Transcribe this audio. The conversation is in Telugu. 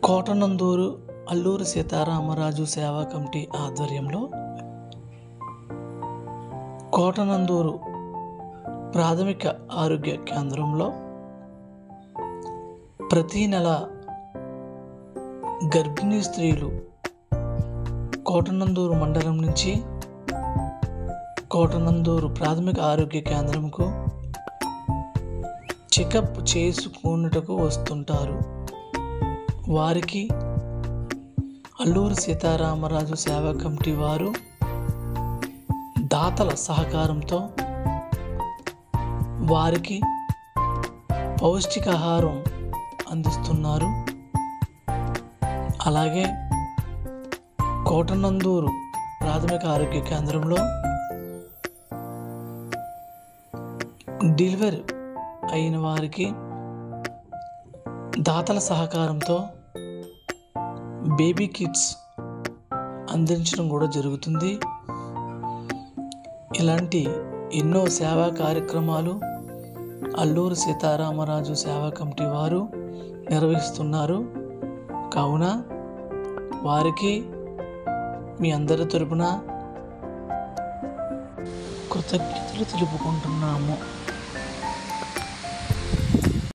కోటనందూరు అల్లూరి సీతారామరాజు సేవా కమిటీ ఆధ్వర్యంలో కోటనందూరు ప్రాథమిక ఆరోగ్య కేంద్రంలో ప్రతి నెల గర్భిణీ స్త్రీలు కోటనందూరు మండలం నుంచి కోటనందూరు ప్రాథమిక ఆరోగ్య కేంద్రంకు చెకప్ చేసుకున్నటకు వస్తుంటారు. వారికి అల్లూరి సీతారామరాజు సేవా కమిటీ వారు దాతల సహకారంతో వారికి పౌష్టికాహారం అందిస్తున్నారు. అలాగే కోటనందూరు ప్రాథమిక ఆరోగ్య కేంద్రంలో డెలివరీ అయిన వారికి దాతల సహకారంతో బేబీ కిట్స్ అందించడం కూడా జరుగుతుంది. ఇలాంటి ఎన్నో సేవా కార్యక్రమాలు అల్లూరి సీతారామరాజు సేవా కమిటీ వారు నిర్వహిస్తున్నారు. కావున వారికి మీ అందరి తరపున కృతజ్ఞతలు తెలుపుకుంటున్నాము.